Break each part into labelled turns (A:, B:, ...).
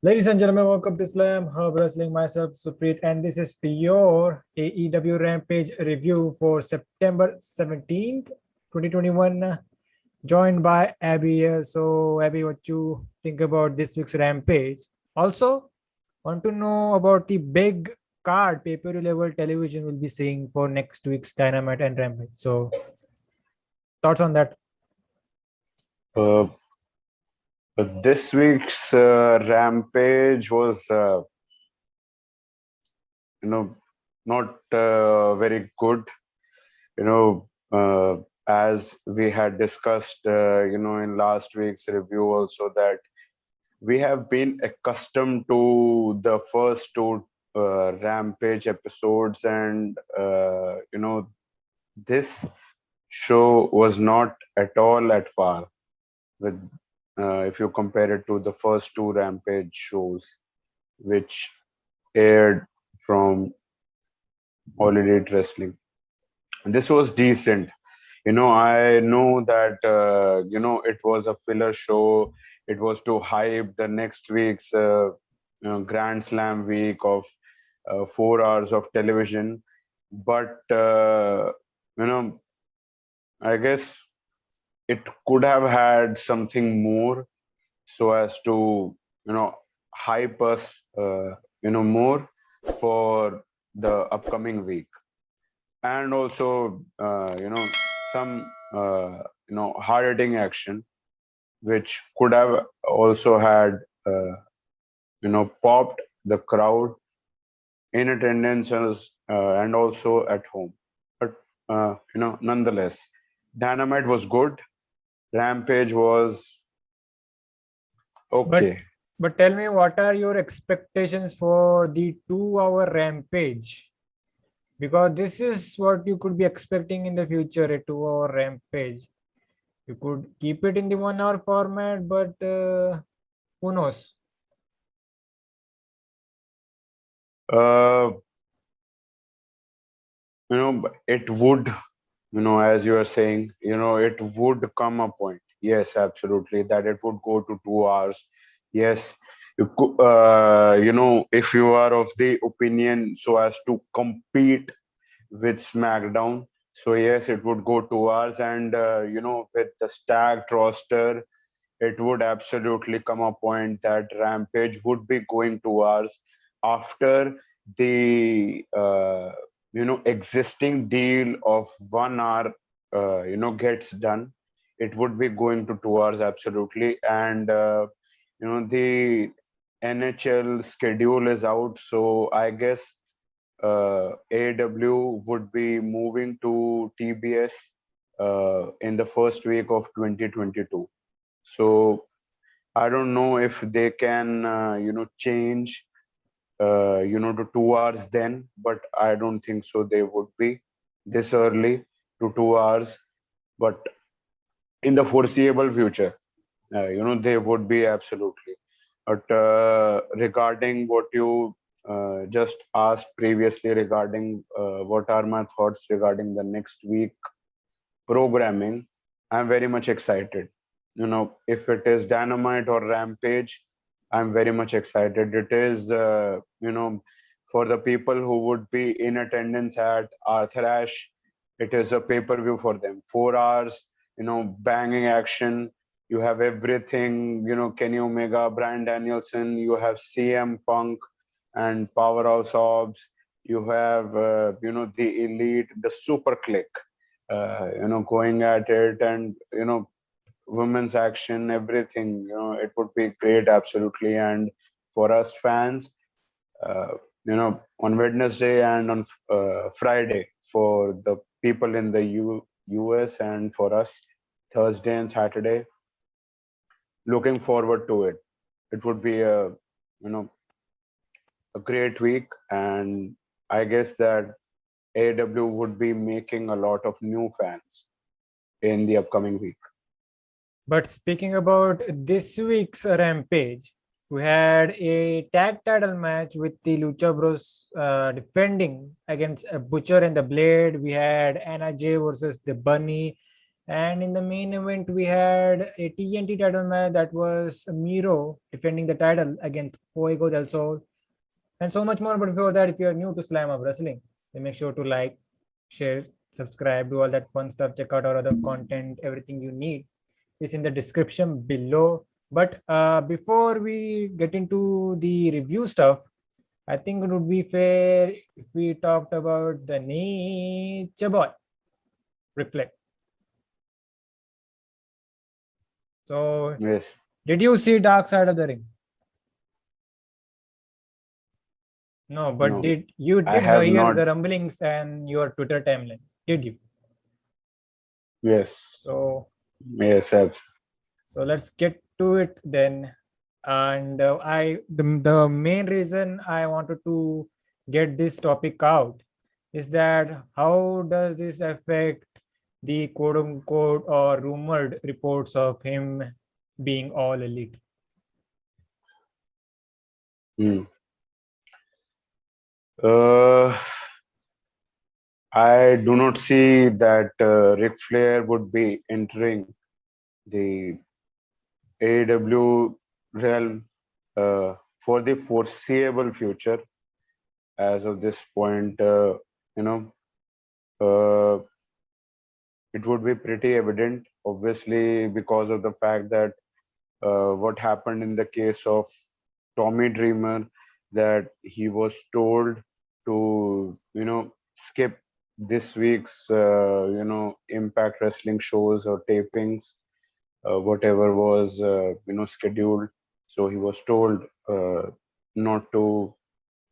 A: Ladies and gentlemen, welcome to Slamhub Wrestling. Myself, Suprit, and this is your AEW Rampage review for September 17th, 2021. Joined by Abby here. So, Abby, what you think about this week's Rampage? Also, want to know about the big card pay-per-view level television we'll be seeing for next week's Dynamite and Rampage. So, thoughts on that?
B: Uh, this week's Rampage was, not very good. As we had discussed, in last week's review also that we have been accustomed to the first two Rampage episodes, and this show was not at all at par with if you compare it to the first two Rampage shows, which aired from All Elite Wrestling. This was decent. I know that, it was a filler show. It was to hype the next week's Grand Slam week of 4 hours of television. But, I guess it could have had something more so as to hype us more for the upcoming week, and also some hard-hitting action which could have also had popped the crowd in attendance and also at home. But nonetheless, Dynamite was good. Rampage was okay.
A: But tell me, what are your expectations for the 2-hour Rampage? Because this is what you could be expecting in the future, a 2-hour Rampage. You could keep it in the 1-hour format, but who knows?
B: Uh, it would, as you are saying, it would come a point. Yes, absolutely, that it would go to 2 hours. Yes, if you are of the opinion so as to compete with SmackDown, so yes, it would go 2 hours, and with the stacked roster, it would absolutely come a point that Rampage would be going 2 hours after the existing deal of 1 hour gets done. It would be going to 2 hours absolutely, and the NHL schedule is out, so I guess AEW would be moving to TBS in the first week of 2022. So I don't know if they can, change, to 2 hours then, but I don't think so. They would be this early to 2 hours, but in the foreseeable future, they would be absolutely. But regarding what you just asked previously regarding what are my thoughts regarding the next week programming, I'm very much excited. If it is Dynamite or Rampage, I'm very much excited. It is, for the people who would be in attendance at Arthur Ashe, it is a pay-per-view for them. 4 hours, banging action. You have everything, Kenny Omega, Bryan Danielson, you have CM Punk and Powerhouse Hobbs. You have, the Elite, the Super Click, going at it, and, women's action, everything, it would be great, absolutely. And for us fans, on Wednesday and on Friday for the people in the US, and for us, Thursday and Saturday, looking forward to it. It would be a great week, and I guess that AEW would be making a lot of new fans in the upcoming week.
A: But speaking about this week's Rampage, we had a tag title match with the Lucha Bros defending against Butcher and the Blade. We had Anna Jay versus the Bunny, And in the main event, we had a TNT title match that was Miro defending the title against Fuego del Sol. And so much more. But before that, if you are new to Slamhub Wrestling, then make sure to like, share, subscribe, do all that fun stuff. Check out our other content. Everything you need is in the description below. But before we get into the review stuff, I think it would be fair if we talked about the Nature Boy, Ric Flair. So,
B: Yes.
A: did you see Dark Side of the Ring? No, but
B: No,
A: did you
B: I
A: did
B: have
A: hear
B: not.
A: the rumblings and your Twitter timeline? Did you?
B: Yes.
A: So,
B: Yes.
A: so let's get to it then. And the main reason I wanted to get this topic out is that how does this affect the quote unquote or rumored reports of him being all elite?
B: Hmm. I do not see that Ric Flair would be entering the AEW realm for the foreseeable future. As of this point, you know, uh, it would be pretty evident, obviously, because of the fact that what happened in the case of Tommy Dreamer, that he was told to, skip this week's, Impact Wrestling shows or tapings, whatever was, scheduled. So he was told not to,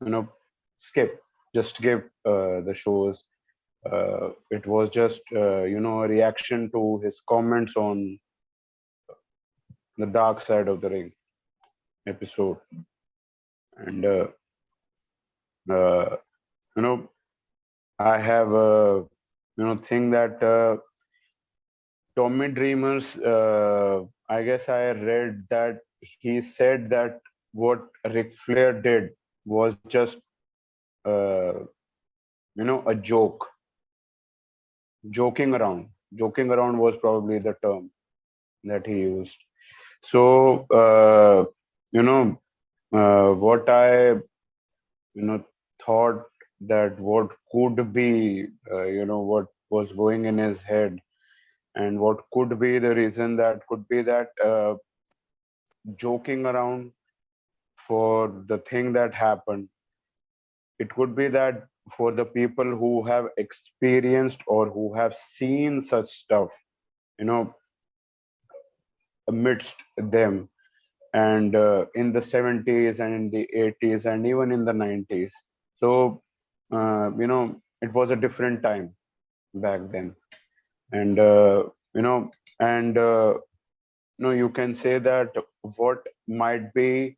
B: you know, skip, just skip the shows. It was just, a reaction to his comments on the Dark Side of the Ring episode. And, uh, you know, I have a, thing that Tommy Dreamers, I guess I read that he said that what Ric Flair did was just, uh, a joke. Joking around. Joking around was probably the term that he used. So, what I, thought that what could be, what was going in his head, and what could be the reason, that could be that joking around for the thing that happened. It could be that for the people who have experienced or who have seen such stuff, you know, amidst them, and in the 70s and in the 80s and even in the 90s. So, it was a different time back then. And, and, you can say that what might be,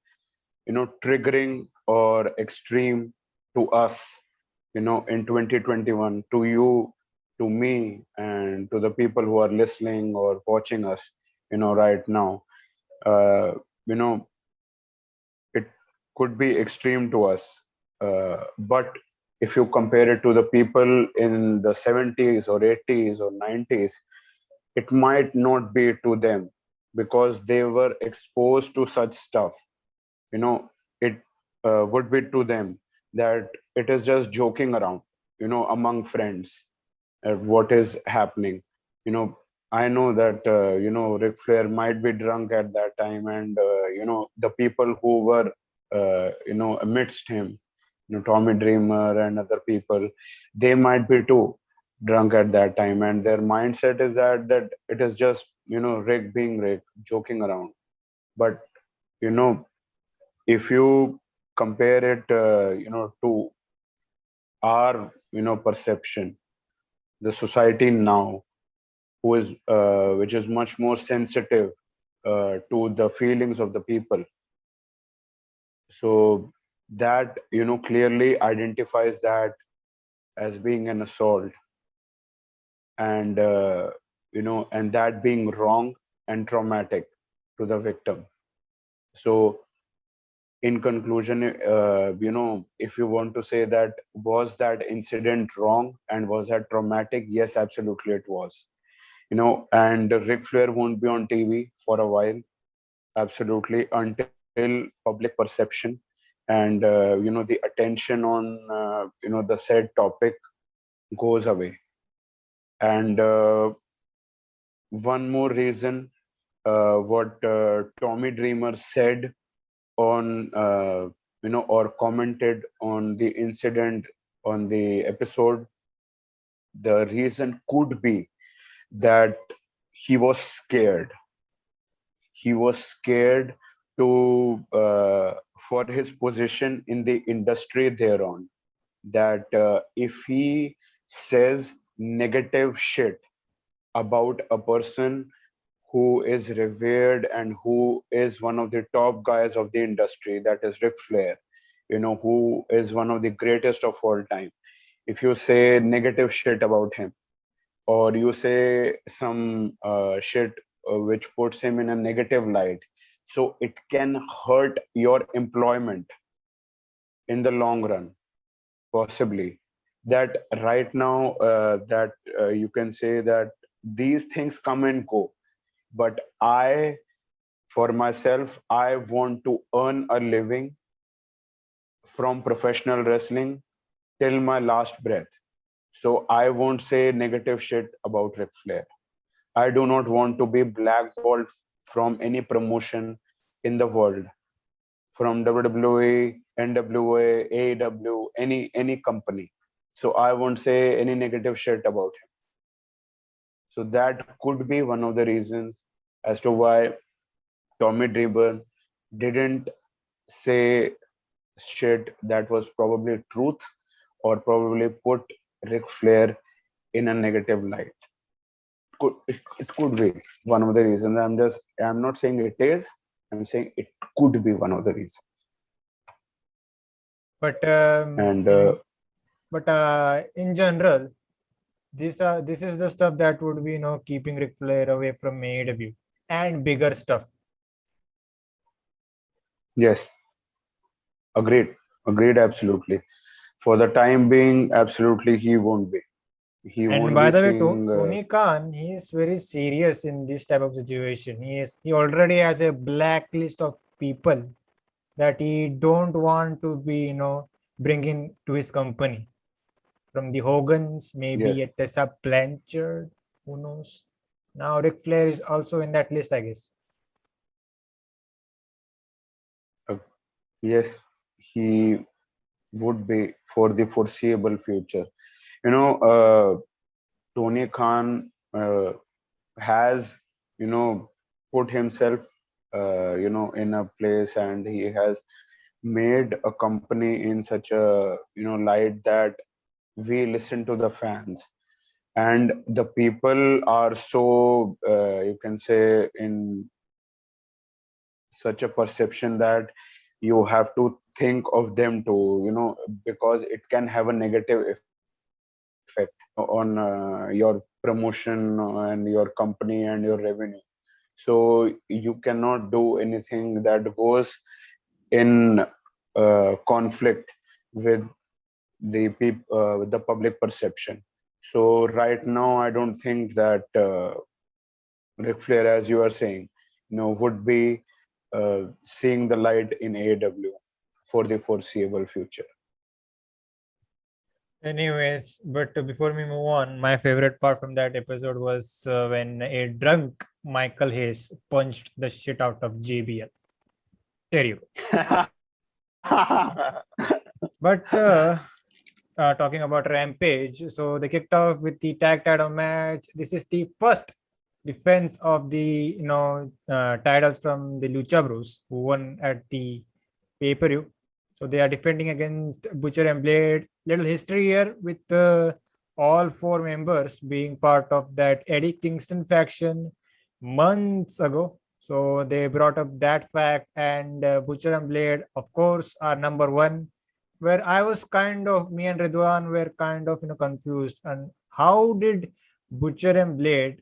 B: triggering or extreme to us, in 2021, to you, to me, and to the people who are listening or watching us, right now. Uh, you know, it could be extreme to us. But if you compare it to the people in the 70s or 80s or 90s, it might not be to them because they were exposed to such stuff. It would be to them that it is just joking around, among friends, what is happening. I know that, Ric Flair might be drunk at that time, and, the people who were, amidst him, Tommy Dreamer and other people, they might be too drunk at that time, and their mindset is that it is just, Rick being Rick, joking around. But, you know, if you compare it, to our, perception, the society now, who is which is much more sensitive to the feelings of the people. So that, clearly identifies that as being an assault, and and that being wrong and traumatic to the victim. So in conclusion, if you want to say that was that incident wrong and was that traumatic, yes, absolutely it was. And Ric Flair won't be on TV for a while, absolutely, until public perception and the attention on the said topic goes away. And one more reason, what Tommy Dreamer said on or commented on the incident on the episode, the reason could be that he was scared. He was scared to for his position in the industry thereon, that if he says negative shit about a person who is revered and who is one of the top guys of the industry, that is Ric Flair, who is one of the greatest of all time. If you say negative shit about him, or you say some shit which puts him in a negative light, so it can hurt your employment in the long run, possibly. That right now, that you can say that these things come and go, but for myself, I want to earn a living from professional wrestling till my last breath. So I won't say negative shit about Ric Flair. I do not want to be blackballed from any promotion in the world, from WWE, NWA, AEW, any company. So I won't say any negative shit about him. So that could be one of the reasons as to why Tommy Dreamer didn't say shit that was probably truth, or probably put Ric Flair in a negative light. It could be one of the reasons. I'm not saying it is. I'm saying it could be one of the reasons.
A: But
B: And
A: in general, this is the stuff that would be keeping Ric Flair away from AEW and bigger stuff.
B: yes, agreed, absolutely. For the time being, absolutely, he won't be. He
A: And
B: won't
A: by
B: be
A: the way,
B: seeing.
A: Tony Khan, he is very serious in this type of situation. He already has a blacklist of people that he don't want to be bringing to his company. From the Hogans, maybe
B: Yes,
A: at Tessa Blanchard, who knows. Now Ric Flair is also in that list, I guess.
B: uh, yes, he would be for the foreseeable future. Tony Khan has, put himself, in a place, and he has made a company in such a, light that we listen to the fans, and the people are so, you can say, in such a perception that you have to think of them too, because it can have a negative effect on your promotion and your company and your revenue. So you cannot do anything that goes in conflict with with the public perception. So right now, I don't think that Ric Flair, as you are saying, would be seeing the light in AEW for the foreseeable future.
A: Anyways, but before we move on, my favorite part from that episode was when a drunk Michael Hayes punched the shit out of JBL. There you go. But talking about Rampage, so they kicked off with the tag title match. This is the first defense of the titles from the Lucha Bros, who won at the pay-per-view. So they are defending against Butcher and Blade. Little history here with all four members being part of that Eddie Kingston faction months ago. So they brought up that fact, and Butcher and Blade, of course, are number one. Where I was me and Ridwan were confused. And how did Butcher and Blade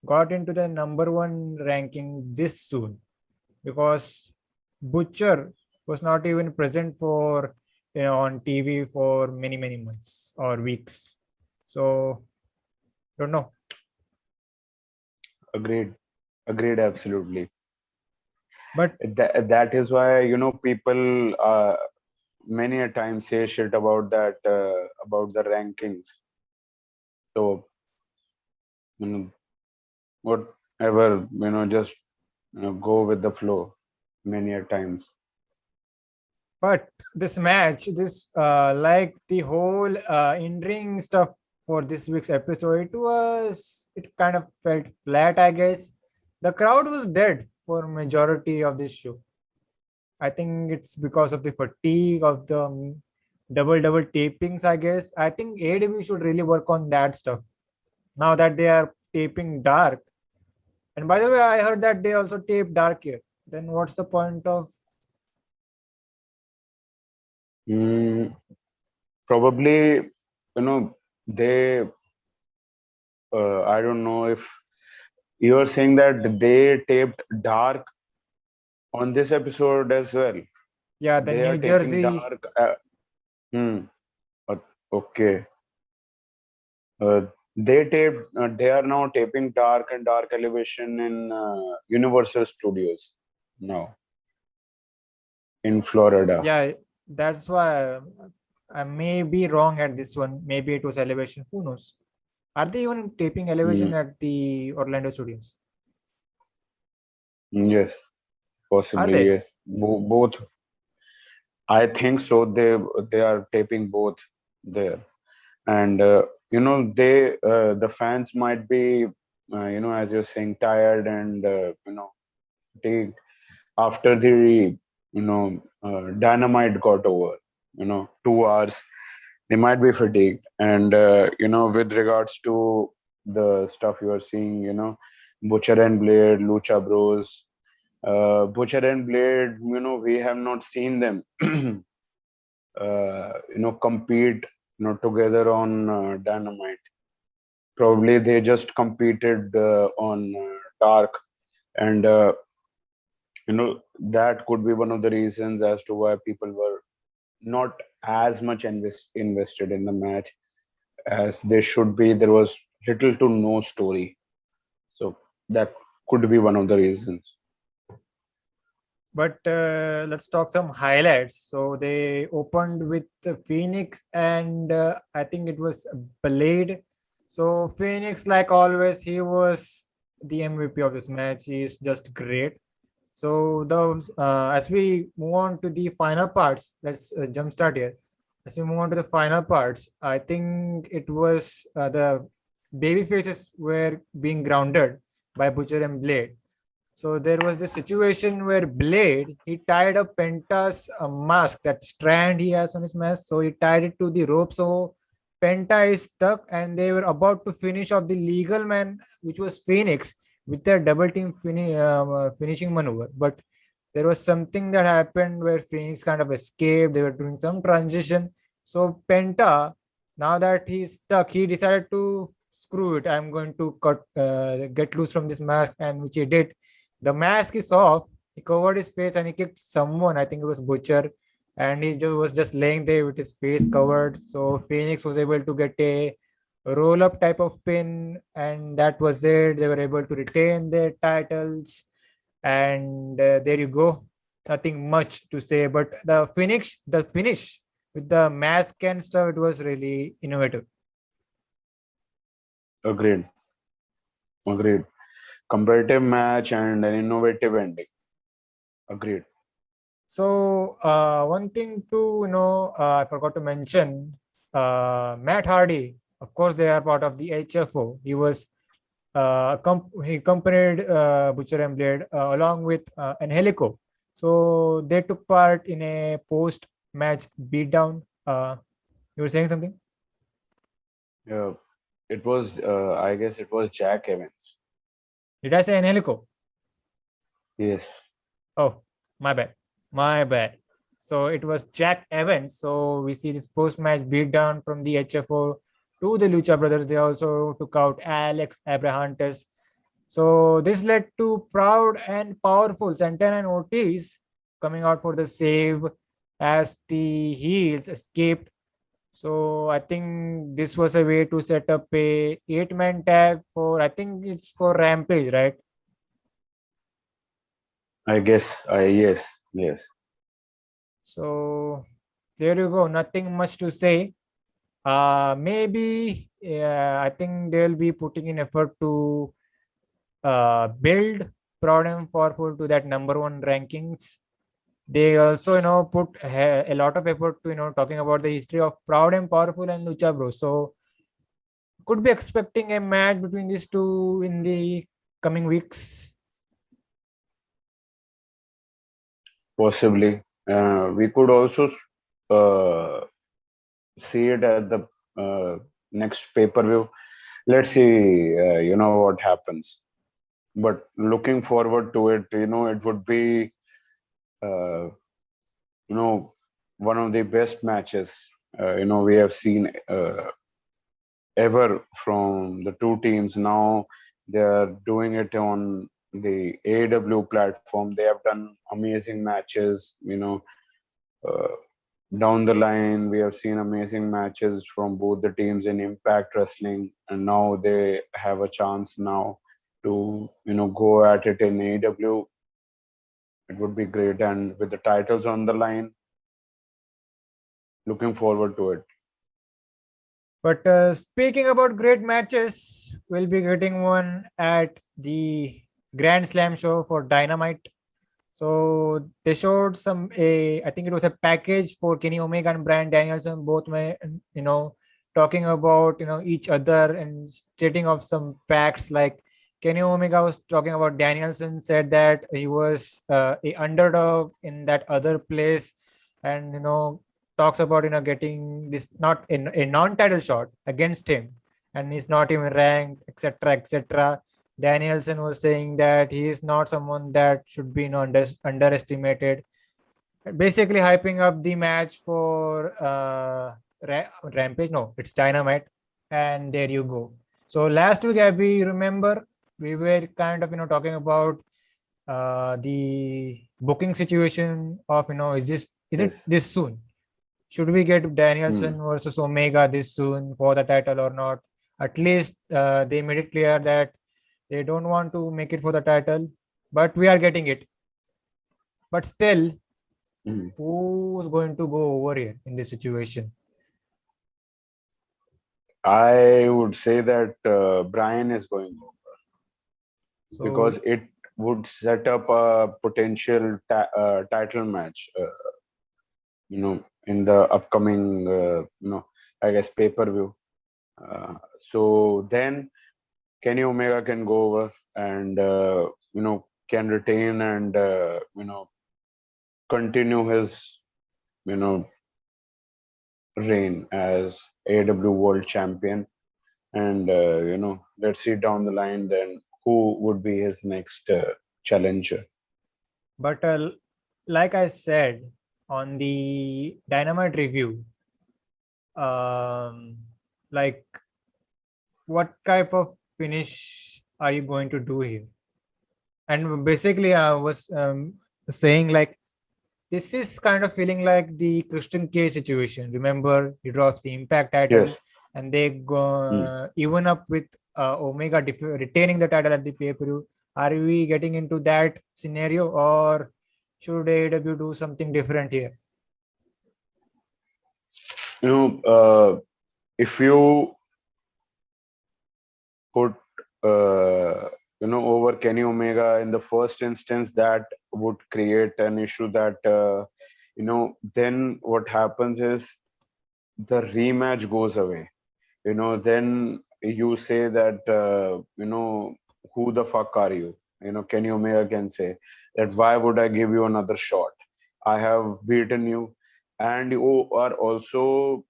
A: got into the number one ranking this soon? Because Butcher was not even present for on TV for many months or weeks. So don't know.
B: Agreed. Agreed. Absolutely.
A: But
B: That is why, people many a time say shit about that, about the rankings. So, you know, whatever, just go with the flow many a times.
A: but this match, this like the whole in-ring stuff for this week's episode, it kind of felt flat, I guess. The crowd was dead for majority of this show. I think it's because of the fatigue of the double tapings, I guess. I think AEW should really work on that stuff now that they are taping dark. And by the way, I heard that they also tape dark here. Then what's the point of?
B: Mm, Probably, they, I don't know if you're saying that they taped dark on this episode as well.
A: Yeah, the
B: They are
A: New
B: taping
A: Jersey.
B: dark. Hmm. uh, okay. Uh, they are now taping dark and dark elevation in Universal Studios now in Florida.
A: Yeah, that's why I may be wrong at this one. Maybe it was Elevation. Who knows? Are they even taping Elevation
B: Mm,
A: at the Orlando studios?
B: yes,
A: Are
B: possibly
A: they?
B: yes. Both. I think so. They are taping both there, and the fans might be as you're saying, tired and fatigued after the dynamite got over. 2 hours, they might be fatigued, and with regards to the stuff you are seeing, Butcher and Blade, Lucha Bros, Butcher and Blade, we have not seen them compete together on Dynamite. Probably they just competed on Dark, and that could be one of the reasons as to why people were not as much invested in the match as they should be. There was little to no story, so that could be one of the reasons.
A: But let's talk some highlights. So they opened with Phoenix, and I think it was Blade. So Phoenix, like always, he was the MVP of this match. He is just great. So those as we move on to the final parts, let's jumpstart here. As we move on to the final parts, I think it was the baby faces were being grounded by Butcher and Blade. So there was this situation where Blade, he tied up Penta's mask, that strand he has on his mask. So he tied it to the rope. So Penta is stuck, and they were about to finish off the legal man, which was Phoenix, with their double team finishing maneuver. But there was something that happened where Phoenix kind of escaped. They were doing some transition. So Penta, now that he's stuck, he decided to screw it. I'm going to get loose from this mask, and which he did. The mask is off. He covered his face and he kicked someone. I think it was Butcher, and he was just laying there with his face covered. So Phoenix was able to get a roll up type of pin, and that was it. They were able to retain their titles, and there you go. Nothing much to say, but the finish with the mask and stuff, it was really innovative.
B: Agreed. Agreed. Competitive match and an innovative ending. Agreed.
A: So one thing to I forgot to mention, Matt Hardy. Of course, they are part of the HFO. He accompanied Butcher and Blade along with Angelico. So they took part in a post-match beatdown. You were saying something?
B: Yeah, it was. I guess it was Jack Evans.
A: Did I say Angelico?
B: Yes.
A: Oh, my bad. My bad. So it was Jack Evans. So we see this post-match beatdown from the HFO to the Lucha Brothers. They also took out Alex Abrahantes. So this led to proud and powerful Santana and Ortiz coming out for the save as the heels escaped So I think this was a way to set up a 8-man tag for, I think it's for Rampage, right?
B: I guess. Yes. Yes.
A: So there you go. Nothing much to say. Maybe I think they'll be putting in effort to build Proud and Powerful to that number one rankings. They also, put a lot of effort to, talking about the history of Proud and Powerful and Lucha Bros. So could be expecting a match between these two in the coming weeks.
B: Possibly. We could also uh, see it at the next pay-per-view. Let's see, what happens. But looking forward to it, it would be, uh, one of the best matches, we have seen ever from the two teams. Now they are doing it on the AEW platform. They have done amazing matches, uh, down the line we have seen amazing matches from both the teams in Impact Wrestling, and now they have a chance now to go at it in AEW. It would be great, and with the titles on the line, looking forward to it.
A: But speaking about great matches, we'll be getting one at the Grand Slam show for Dynamite. So they showed I think it was a package for Kenny Omega and Bryan Danielson, both talking about each other and stating of some facts. Like Kenny Omega was talking about Danielson, said that he was a underdog in that other place, and talks about getting this not in a non-title shot against him, and he's not even ranked, etc., etc. Danielson was saying that he is not someone that should be underestimated. Basically, hyping up the match for Rampage. No, it's Dynamite, and there you go. So last week, Abby, remember we were kind of talking about the booking situation of is it
B: Yes.
A: this soon? Should we get
B: Hmm.
A: Danielson versus Omega this soon for the title or not? At least they made it clear that they don't want to make it for the title, but we are getting it. But still,
B: Hmm.
A: who's going to go over here in this situation?
B: I would say that Bryan is going over
A: So,
B: because it would set up a potential title match, in the upcoming, I guess, pay-per-view. So then Kenny Omega can go over and can retain and continue his you know reign as AW World Champion, and let's see down the line then who would be his next challenger.
A: but like I said on the Dynamite review, um, like what type of finish are you going to do here? And basically, I was saying like this is kind of feeling like the Christian K situation. Remember, he drops the Impact title,
B: Yes.
A: and they go
B: Hmm.
A: even up with Omega retaining the title at the pay per view. Are we getting into that scenario, or should AEW do something different here?
B: you know if you put over Kenny Omega in the first instance, that would create an issue that then what happens is the rematch goes away. Then you say that who the fuck are you? Kenny Omega can say that, why would I give you another shot? I have beaten you, and you are also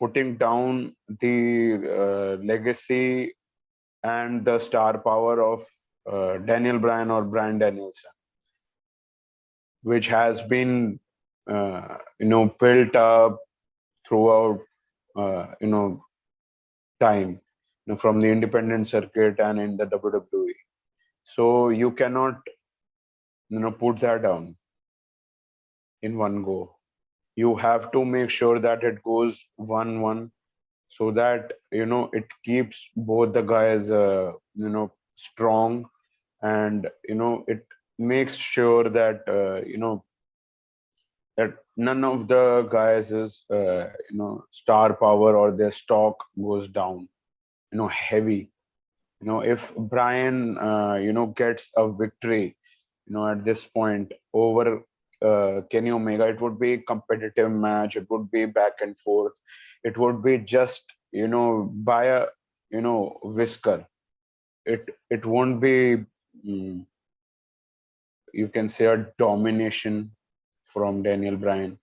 B: putting down the legacy and the star power of Daniel Bryan or Bryan Danielson, which has been built up throughout time, from the independent circuit and in the WWE. So you cannot put that down in one go. You have to make sure that it goes 1-1, so that it keeps both the guys strong, and it makes sure that that none of the guys is star power or their stock goes down heavy. If Bryan gets a victory at this point over Kenny Omega, it would be a competitive match, it would be back and forth, it would be just by a whisker. It won't be, mm, you can say, a domination from Daniel Bryan.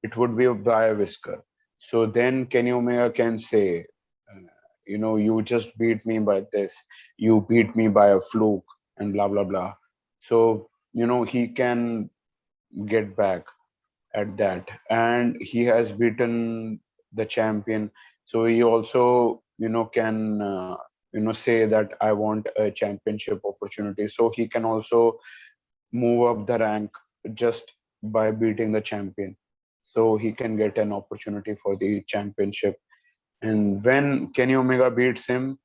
B: It would be by a whisker. So then Kenny Omega can say, you just beat me by this, you beat me by a fluke, and blah, blah, blah. So, he can get back at that. And he has beaten the champion. So he also, can, say that I want a championship opportunity. So he can also move up the rank just by beating the champion. So he can get an opportunity for the championship. And when Kenny Omega beats him,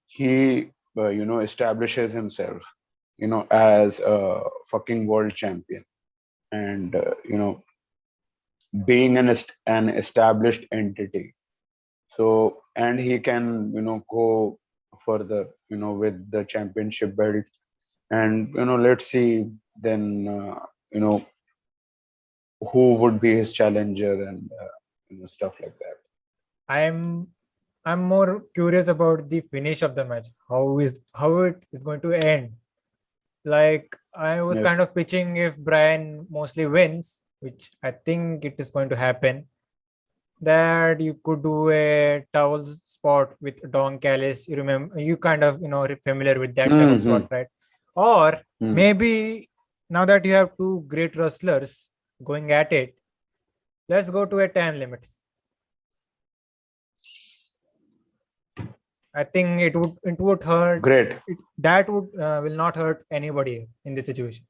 B: he, establishes himself, as a fucking world champion. And, being an established entity. So, and he can, go further, with the championship belt. And, let's see then, who would be his challenger, and stuff like that.
A: I'm more curious about the finish of the match. How it is going to end? Like, I was kind
B: Yes.
A: of pitching if Bryan mostly wins, which I think it is going to happen, that you could do a towel spot with Don Callis. You remember, you kind of familiar with that type of
B: Hmm.
A: spot, right? Or
B: Hmm.
A: maybe now that you have two great wrestlers going at it, let's go to a time limit. I think it would hurt.
B: Great.
A: That would will not hurt anybody in this situation.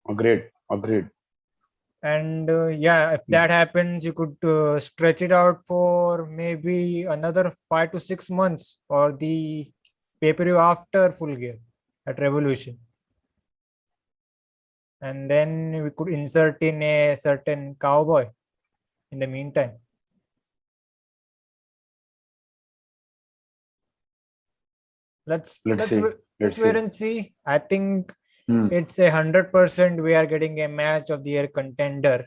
B: Agreed. Agreed.
A: And yeah, if that happens, you could stretch it out for maybe another 5 to 6 months, or the pay-per-view after Full Gear at Revolution. And then we could insert in a certain cowboy in the meantime. Let's
B: see.
A: let's wait and see. I think
B: Hmm.
A: it's 100% we are getting a match of the year contender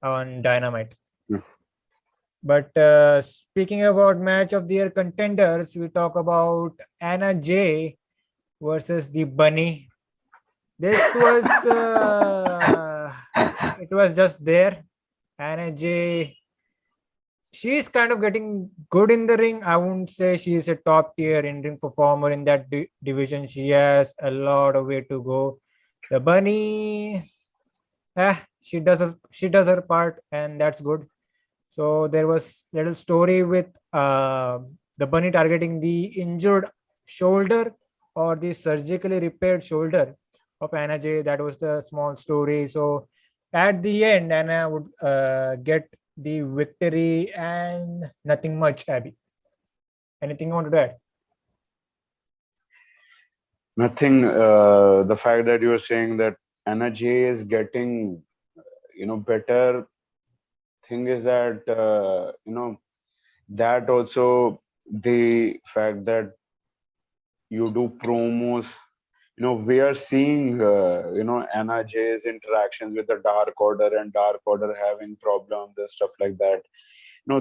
A: on Dynamite.
B: Hmm.
A: But speaking about match of the year contenders, we talk about Anna Jay versus the Bunny. This was it was just there. Anna Jay, she's kind of getting good in the ring. I wouldn't say she's a top tier in-ring performer in that division. She has a lot of way to go. The Bunny, she does her part, and that's good. So there was little story with the Bunny targeting the injured shoulder or the surgically repaired shoulder of Anna Jay. That was the small story. So at the end, Anna would get the victory, and nothing much. Abby, anything you want to add?
B: Nothing. The fact that you are saying that Anna Jay is getting, better. Thing is that that also, the fact that you do promos. We are seeing Anna Jay's interactions with the Dark Order, and Dark Order having problems and stuff like that.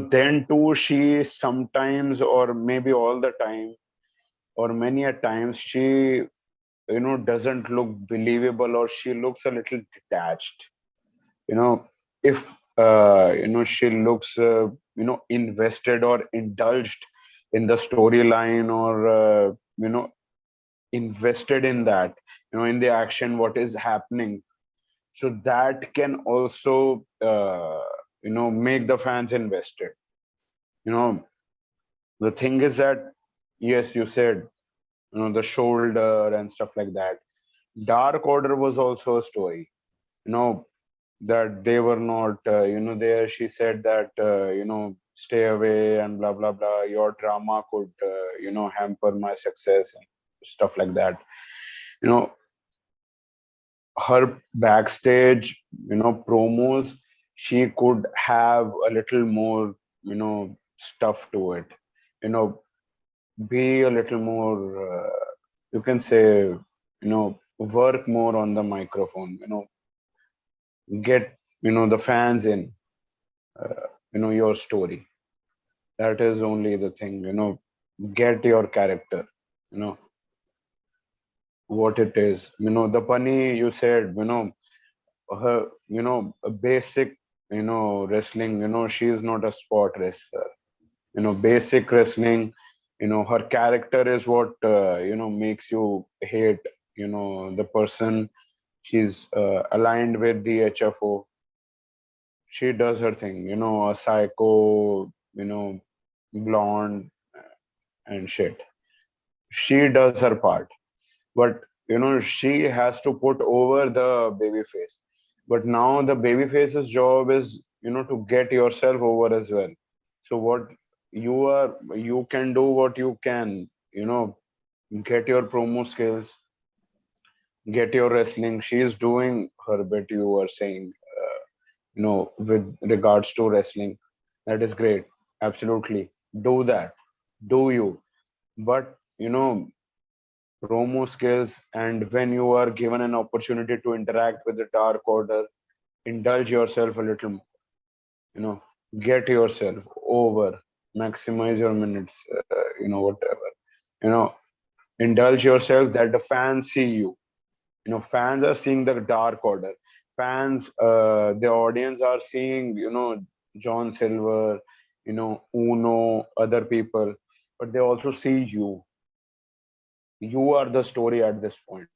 B: Then too, she sometimes, or maybe all the time, or many a times, she doesn't look believable, or she looks a little detached. If she looks invested or indulged in the storyline, or invested in that, in the action, what is happening. So that can also make the fans invested. The thing is that, yes, you said, the shoulder and stuff like that. Dark Order was also a story. that they were not, there. She said that, stay away and blah, blah, blah. Your drama could, hamper my success and stuff like that. You know, her backstage, promos, she could have a little more, stuff to it. Be a little more, you can say, work more on the microphone, get, the fans in, your story. That is only the thing, get your character, you know, what it is. The bunny you said, her, a basic, wrestling, she is not a sport wrestler. Basic wrestling, her character is what, makes you hate, the person. She's aligned with the HFO. She does her thing, a psycho, blonde and shit. She does her part, but she has to put over the baby face. But now the baby face's job is, to get yourself over as well. So what you can do what you can, get your promo skills, get your wrestling. She is doing her bit. You were saying, with regards to wrestling, that is great. Absolutely, do that. Do you? But promo skills, and when you are given an opportunity to interact with the dark order, indulge yourself a little more. Get yourself over, maximize your minutes, whatever. You know, indulge yourself that the fans see you. Fans are seeing the dark order. Fans, the audience are seeing, John Silver, Uno, other people, but they also see you. You are the story at this point.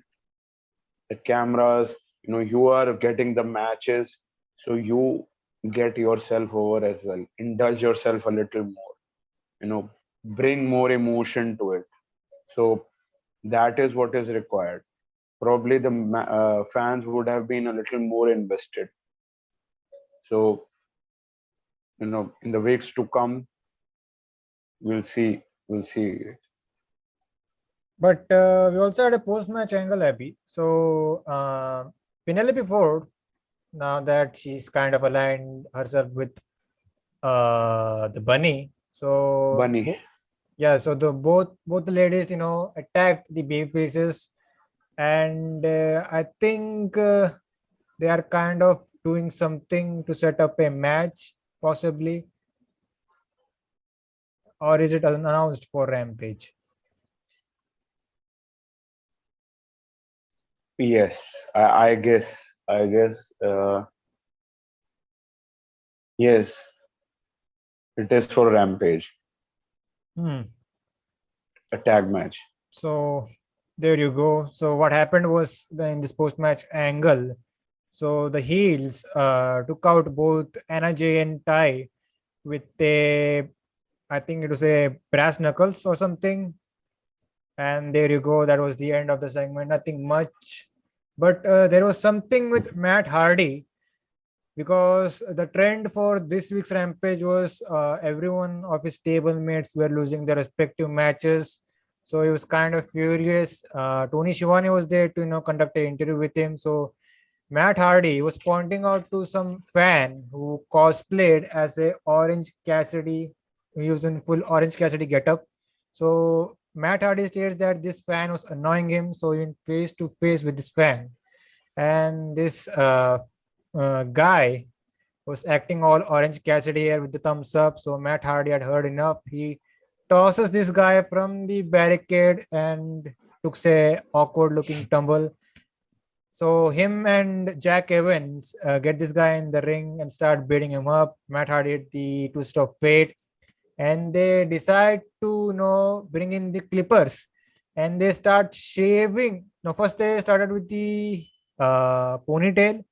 B: The cameras, you are getting the matches, so you get yourself over as well. Indulge yourself a little more, bring more emotion to it. So that is what is required. Probably the fans would have been a little more invested. So, in the weeks to come, we'll see it.
A: But we also had a post-match angle, Abby. So Penelope Ford, now that she's kind of aligned herself with the bunny. So
B: Bunny.
A: yeah, so the both the ladies, attacked the baby faces, and I think they are kind of doing something to set up a match, possibly, or is it announced for Rampage?
B: Yes, I guess. Yes, it is for Rampage, a tag match.
A: So there you go. So what happened was in this post-match angle, so the heels took out both Anna Jay and Ty with a, I think it was a brass knuckles or something. And there you go. That was the end of the segment. Nothing much. But there was something with Matt Hardy, because the trend for this week's Rampage was everyone of his stablemates were losing their respective matches. So he was kind of furious. Tony Schiavone was there to conduct an interview with him. So Matt Hardy was pointing out to some fan who cosplayed as a Orange Cassidy, who was in full Orange Cassidy getup. So Matt Hardy states that this fan was annoying him, so he went face to face with this fan, and this guy was acting all Orange Cassidy here with the thumbs up. So Matt Hardy had heard enough. He tosses this guy from the barricade and took a awkward looking tumble. So him and Jack Evans get this guy in the ring and start beating him up. Matt Hardy hit the twist of fate, and they decide to bring in the clippers, and they start shaving. First they started with the ponytail.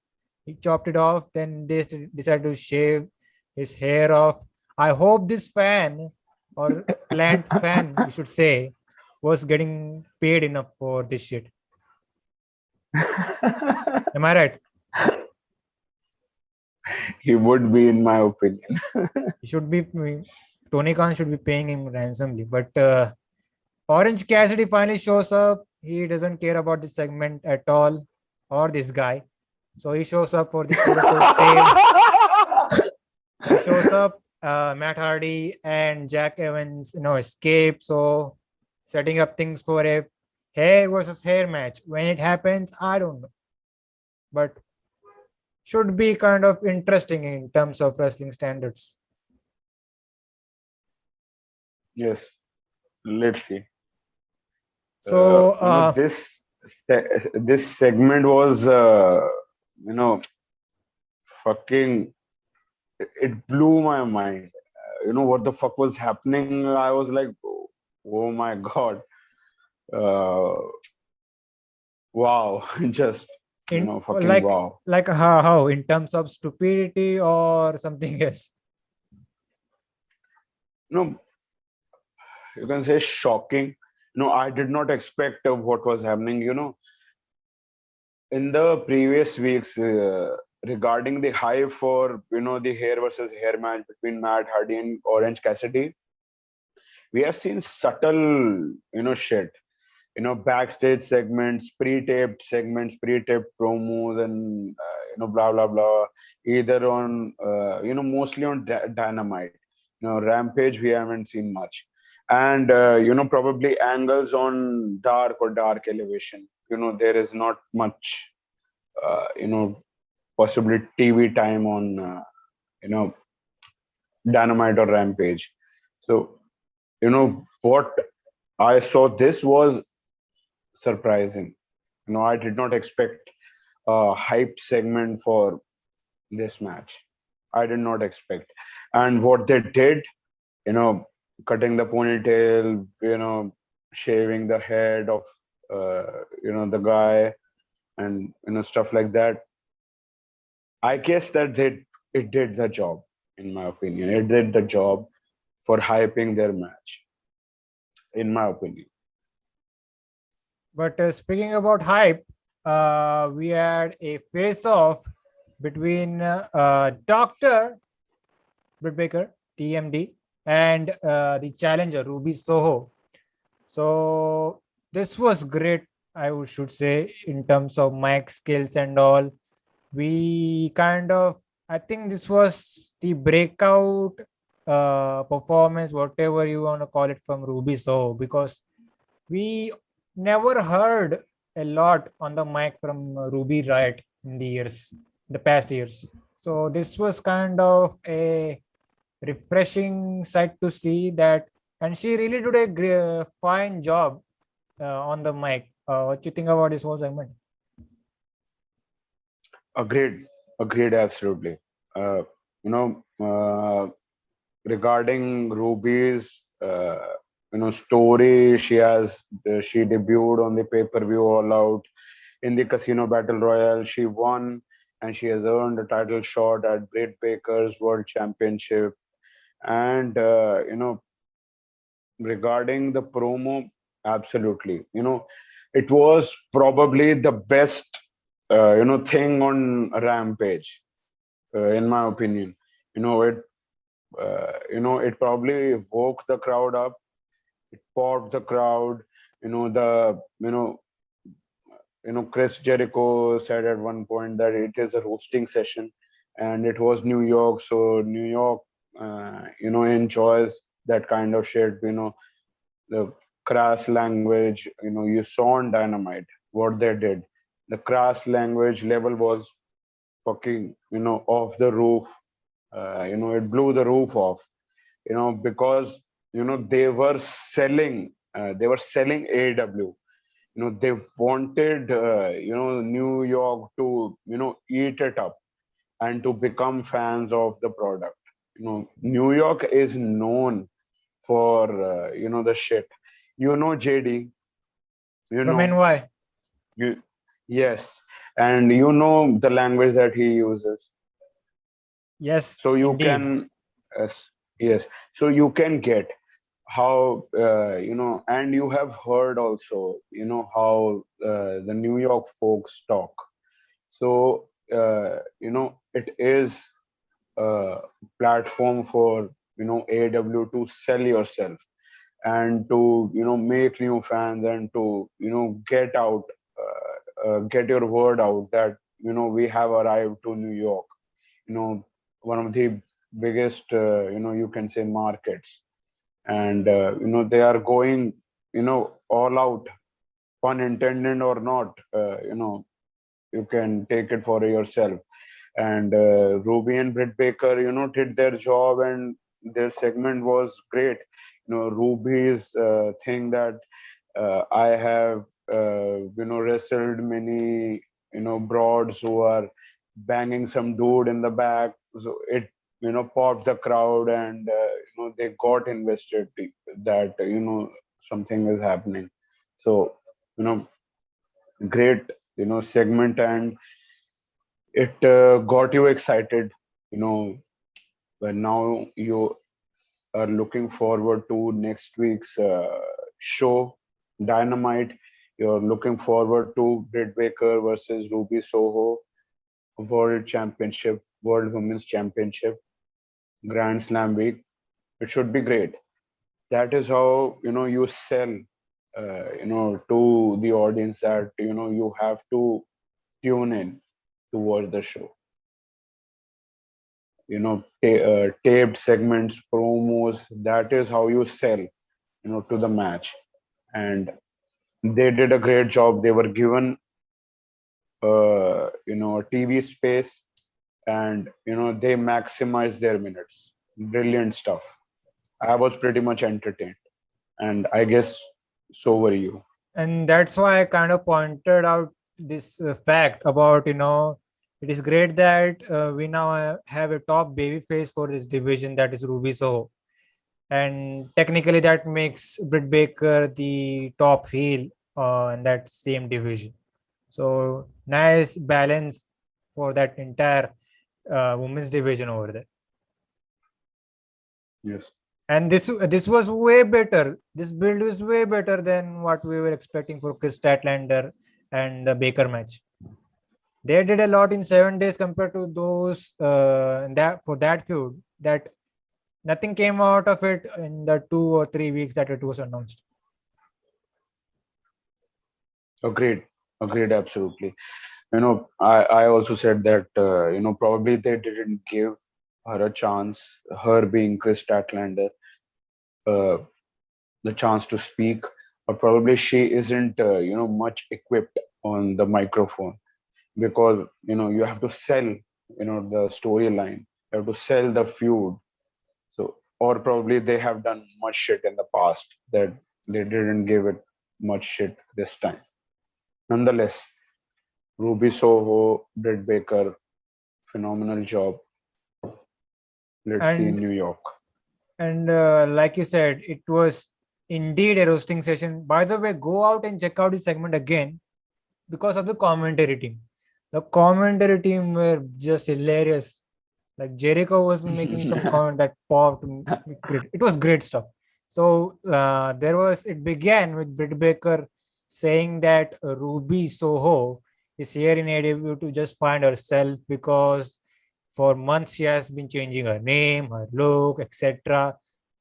A: He chopped it off. Then they decided to shave his hair off. I hope this fan, or plant fan, you should say, was getting paid enough for this shit. Am I right?
B: He would be, in my opinion.
A: He should be, Tony Khan should be paying him ransomly. But Orange Cassidy finally shows up. He doesn't care about this segment at all, or this guy. So he shows up for the quote unquote save. He shows up. Matt Hardy and Jack Evans, escape. So setting up things for a hair versus hair match. When it happens, I don't know, but should be kind of interesting in terms of wrestling standards.
B: Yes, let's see.
A: So
B: This segment was fucking, it blew my mind. What the fuck was happening? I was like, oh my god, uh, wow, just fucking
A: like
B: wow.
A: how in terms of stupidity or something else.
B: No, you can say shocking. No, I did not expect of what was happening. In the previous weeks, regarding the hype for the hair versus hair match between Matt Hardy and Orange Cassidy, we have seen subtle shit. Backstage segments, pre-taped promos, and blah blah blah. Either on mostly on Dynamite. Rampage we haven't seen much, and probably angles on Dark Elevation. There is not much possibly TV time on you know Dynamite or Rampage. So what I saw, this was surprising. I did not expect a hype segment for this match. I did not expect. And what they did, you know, cutting the ponytail, shaving the head of, the guy, and stuff like that. I guess that it did the job, in my opinion. It did the job for hyping their match, in my opinion.
A: But speaking about hype, we had a face-off between Dr. Britt Baker, TMD, and the challenger, Ruby Soho. So this was great, should say, in terms of mic skills and all. I think this was the breakout performance, whatever you want to call it, from Ruby Soho, because we never heard a lot on the mic from Ruby Riot in the past years. So this was kind of a refreshing sight to see that, and she really did a fine job on the mic. What do you think about this whole segment?
B: Agreed, absolutely. Uh, regarding Ruby's, story, she debuted on the pay-per-view All Out in the Casino Battle Royale. She won, and she has earned a title shot at Britt Baker's World Championship. And regarding the promo, absolutely. It was probably the best thing on Rampage, in my opinion. It probably woke the crowd up. It popped the crowd. Chris Jericho said at one point that it is a roasting session, and it was New York, so New York enjoys that kind of shit. The crass language, you saw on Dynamite what they did. The crass language level was fucking off the roof. It blew the roof off, because they were selling AEW. They wanted New York to eat it up and to become fans of the product. New York is known for the shit. JD,
A: From NY.
B: you yes, and the language that he uses.
A: Yes,
B: So you
A: indeed.
B: can yes, so you can get how and you have heard also how the New York folks talk. So it is platform for AEW to sell yourself and to make new fans and to get your word out that we have arrived to New York, one of the biggest you can say markets, and they are going all out, pun intended or not, you can take it for yourself. And Ruby and Britt Baker, did their job, and their segment was great. Ruby's thing that I have, wrestled many, broads who are banging some dude in the back. So it, popped the crowd, and they got invested that something is happening. So you know, great segment, and it got you excited. When now you are looking forward to next week's show, Dynamite. You're looking forward to Britt Baker versus Ruby Soho, World Championship, World Women's Championship, Grand Slam week. It should be great. That is how you sell, to the audience that you have to tune in to watch the show. Taped segments, promos. That is how you sell, to the match. And they did a great job. They were given, a TV space, and they maximized their minutes. Brilliant stuff. I was pretty much entertained, and I guess so were you.
A: And that's why I kind of pointed out this fact about, it is great that we now have a top baby face for this division, that is Ruby Soho. And technically that makes Britt Baker the top heel in that same division. So nice balance for that entire women's division over there.
B: Yes.
A: And this was way better. This build was way better than what we were expecting for Chris Statlander and the Baker match. They did a lot in 7 days compared to those for that feud. That nothing came out of it in the 2 or 3 weeks that it was announced.
B: Agreed, absolutely. I also said that probably they didn't give her a chance, her being Chris Statlander, the chance to speak, or probably she isn't much equipped on the microphone, because you have to sell the storyline, you have to sell the feud. So, or probably they have done much shit in the past that they didn't give it much shit this time. Nonetheless, Ruby Soho, Britt Baker, phenomenal job. Let's see in New York.
A: And like you said, it was indeed a roasting session. By the way, go out and check out this segment again because of the commentary team. The commentary team were just hilarious. Like Jericho was making some comment that popped. It was great stuff. So it began with Britt Baker saying that Ruby Soho is here in AEW to just find herself, because for months she has been changing her name, her look, etc.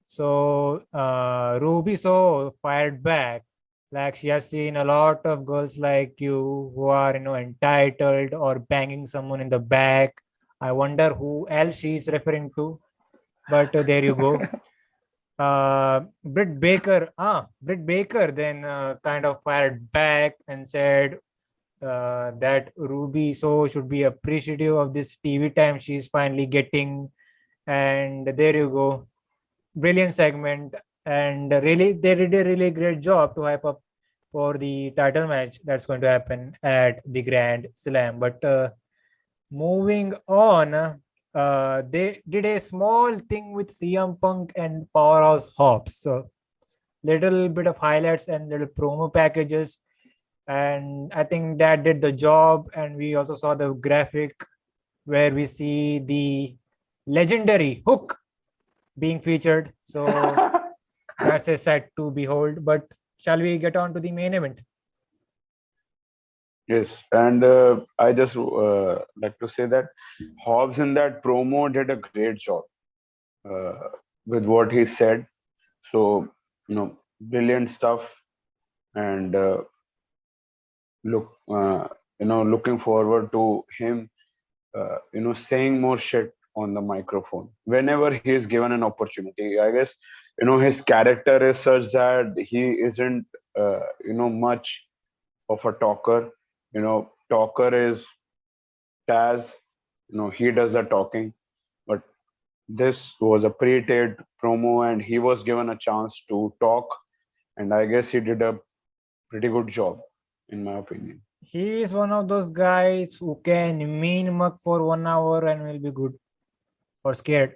A: So Ruby Soho fired back, like she has seen a lot of girls like you who are entitled or banging someone in the back. I wonder who else she is referring to, but there you go. Britt Baker then kind of fired back and said that Ruby so should be appreciative of this TV time she's finally getting. And there you go. Brilliant segment. And really, they did a really great job to hype up for the title match that's going to happen at the Grand Slam. But moving on, they did a small thing with CM Punk and Powerhouse Hobbs. So little bit of highlights and little promo packages, and I think that did the job. And we also saw the graphic where we see the legendary Hook being featured. So that's a sight to behold. But shall we get on to the main event?
B: Yes, and I just like to say that Hobbs in that promo did a great job uh, with what he said. So, brilliant stuff, and looking forward to him, saying more shit on the microphone whenever he is given an opportunity. I guess, his character is such that he isn't, much of a talker. Talker is Taz. He does the talking, but this was a pre-taped promo, and he was given a chance to talk, and I guess he did a pretty good job, in my opinion.
A: He is one of those guys who can mean mug for 1 hour and will be good or scared.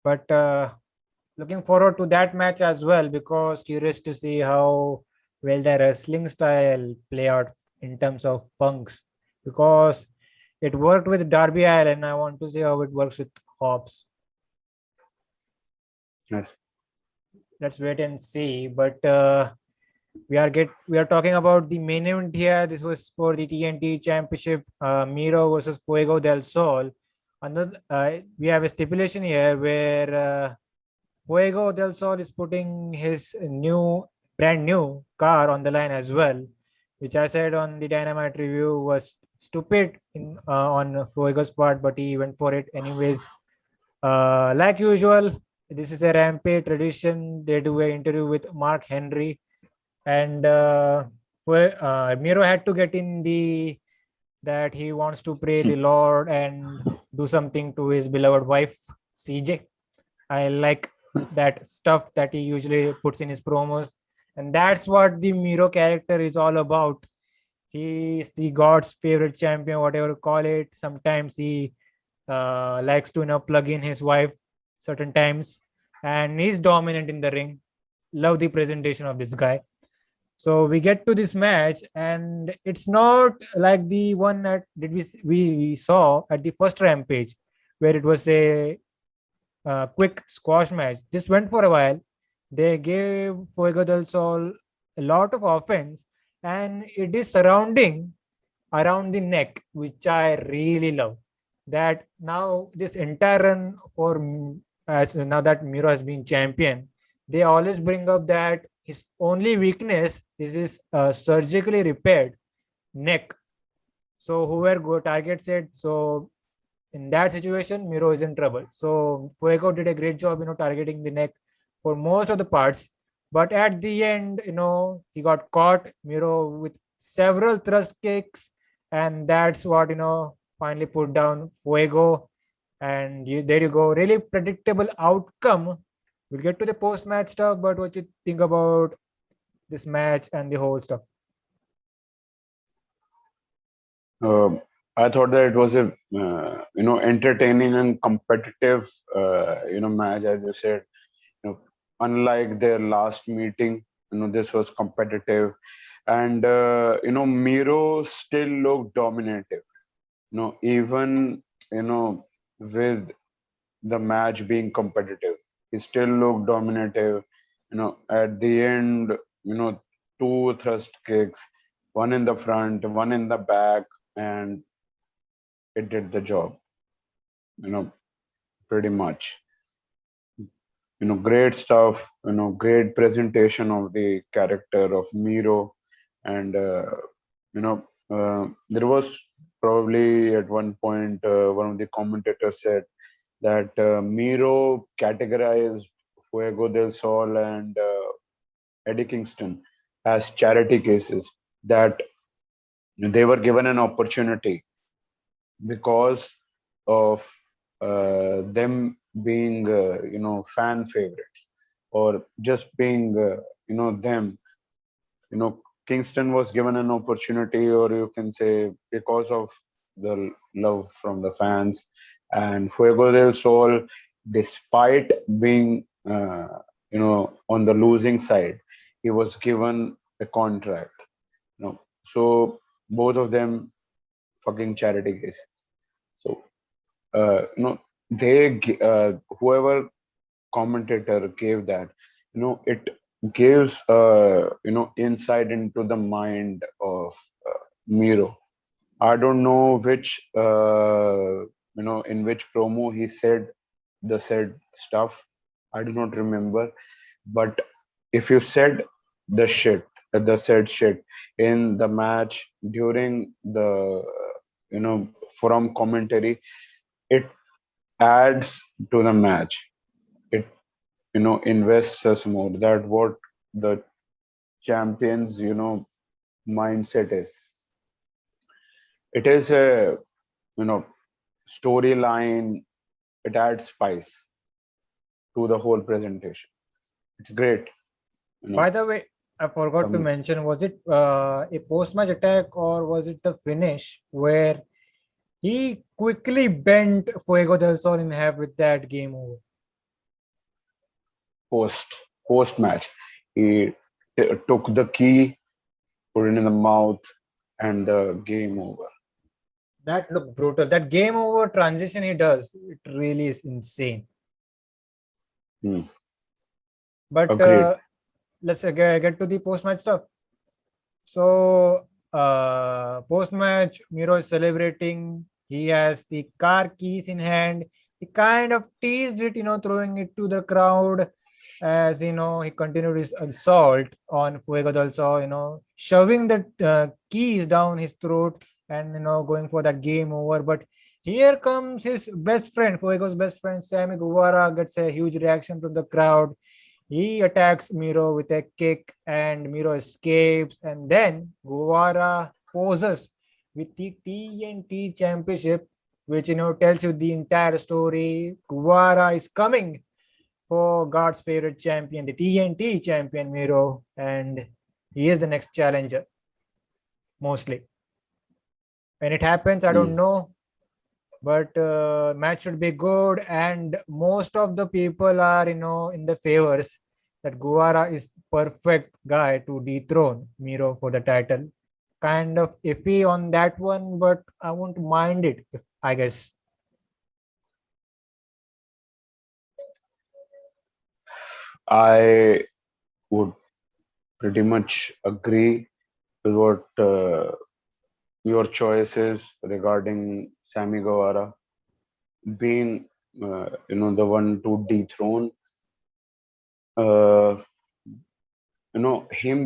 A: But looking forward to that match as well, because curious to see how well the wrestling style play out in terms of punks, because it worked with Darby Allin. I want to see how it works with Hobbs.
B: Yes.
A: Let's wait and see. But we are talking about the main event here. This was for the TNT Championship, Miro versus Fuego del Sol. Another, we have a stipulation here where Fuego del Sol is putting his brand new car on the line as well, which I said on the Dynamite review was stupid on Fuego's part, but he went for it anyways. Like usual, this is a Rampage tradition. They do an interview with Mark Henry, and Miro had to get in the that he wants to pray the Lord and do something to his beloved wife CJ. I like that stuff that he usually puts in his promos, and that's what the Miro character is all about. He is the God's favorite champion, whatever you call it. Sometimes he likes to plug in his wife certain times, and he's dominant in the ring. Love the presentation of this guy. So we get to this match, and it's not like the one that we saw at the first Rampage, where it was a quick squash match. This went for a while. They gave Fuego del Sol a lot of offense, and it is surrounding around the neck, which I really love. That now this entire run for as now that Miro has been champion, they always bring up that his only weakness is his surgically repaired neck. So whoever go targets it, so in that situation, Miro is in trouble. So Fuego did a great job, targeting the neck for most of the parts. But at the end, he got caught, Miro, with several thrust kicks, and that's what finally put down Fuego. And there you go, really predictable outcome. We'll get to the post-match stuff, but what you think about this match and the whole stuff?
B: I thought that it was a entertaining and competitive match, as you said. Unlike their last meeting, this was competitive, and Miro still looked dominative. Even with the match being competitive, he still looked dominative. At the end, two thrust kicks, one in the front, one in the back, and it did the job. Pretty much. Great stuff. Great presentation of the character of Miro, and there was probably at one point one of the commentators said that Miro categorized Fuego del Sol and Eddie Kingston as charity cases, that they were given an opportunity because of them being fan favorites, or just being them. Kingston was given an opportunity, or you can say because of the love from the fans, and Fuego del Sol, despite being on the losing side, he was given a contract. So both of them fucking charity cases. So whoever commentator gave that, it gives insight into the mind of Miro. I don't know which in which promo he said the said stuff. I do not remember, but if you said the shit, the said shit in the match during the from commentary, it adds to the match. It invests us more. That what the champions mindset is. It is a you know storyline. It adds spice to the whole presentation. It's great.
A: By the way, I forgot to
B: Um,
A: mention, was it a post-match attack or was it the finish where he quickly bent Fuego del Sol in half with that game over?
B: post match, he took the key, put it in the mouth, and the game over.
A: That looked brutal. That game over transition he does, it really is insane.
B: Hmm.
A: But
B: Agreed.
A: let's get to the post-match stuff. So post-match, Miro is celebrating. He has the car keys in hand. He kind of teased it, throwing it to the crowd as he continued his assault on Fuego del Sol, shoving the keys down his throat and going for that game over. But here comes his best friend, Fuego's best friend, Sammy Guevara, gets a huge reaction from the crowd. He attacks Miro with a kick and Miro escapes, and then Guevara poses with the TNT championship, which tells you the entire story. Guevara is coming for God's favorite champion, the TNT champion Miro, and he is the next challenger. Mostly, when it happens, I don't know, but match should be good, and most of the people are in the favors that Guevara is perfect guy to dethrone Miro for the title. Kind of iffy on that one, but I won't mind it, I guess.
B: I would pretty much agree with what your choices regarding Sammy Guevara being, the one to dethrone. Him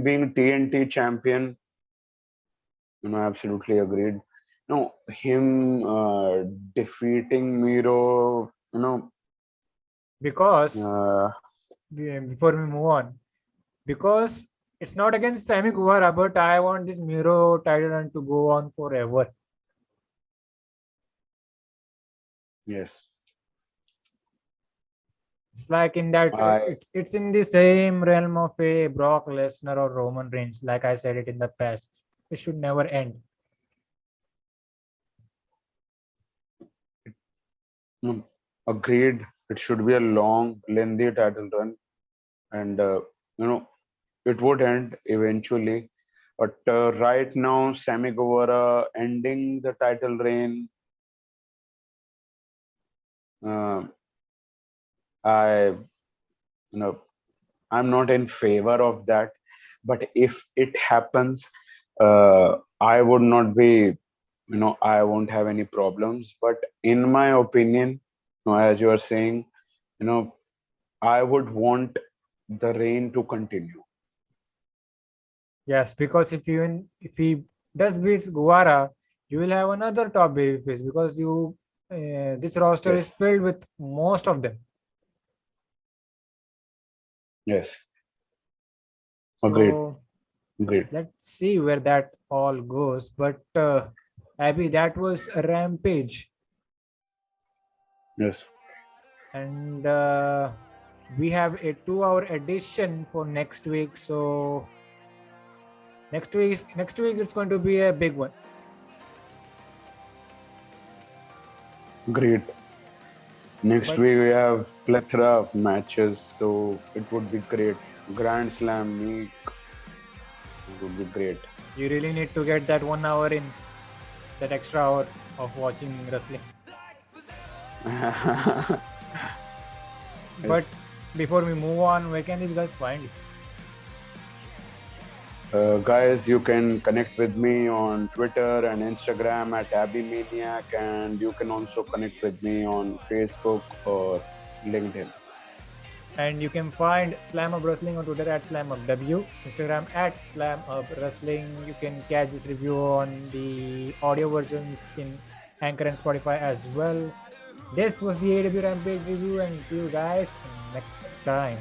B: being TNT champion. Absolutely agreed. No, him defeating Miro.
A: Because
B: Uh,
A: before we move on, because it's not against Sammy Guevara, but I want this Miro title run to go on forever.
B: yes,
A: It's like in that
B: I
A: it's in the same realm of a Brock Lesnar or Roman Reigns. Like I said it in the past, it should never end.
B: agreed. It should be a long, lengthy title run, and it would end eventually. But right now, Sammy Guevara ending the title reign. Uh, I I'm not in favor of that. But if it happens, I would not be. I won't have any problems. But in my opinion, as you are saying, you know, I would want the reign to continue.
A: Yes, because if he does beats Guevara, you will have another top babyface because this roster is
B: Yes,
A: filled with most of them.
B: yes, agreed,
A: So
B: agreed.
A: let's see where that all goes. But Abby, that was a Rampage,
B: Yes,
A: and we have a 2-hour edition for next week. So next week it's going to be a big one.
B: agreed. Next
A: But
B: week we have plethora of matches, so it would be great. Grand Slam week, it would be great.
A: you really need to get that 1 hour in, that extra hour of watching wrestling.
B: Yes.
A: But before we move on, where can these guys find you?
B: Guys, you can connect with me on Twitter and Instagram at AbbyManiac, and you can also connect with me on Facebook or LinkedIn.
A: And you can find Slamhub Wrestling on Twitter at SlamhubW, Instagram at Slamhub Wrestling. You can catch this review on the audio versions in Anchor and Spotify as well. This was the AEW Rampage review, and see you guys next time.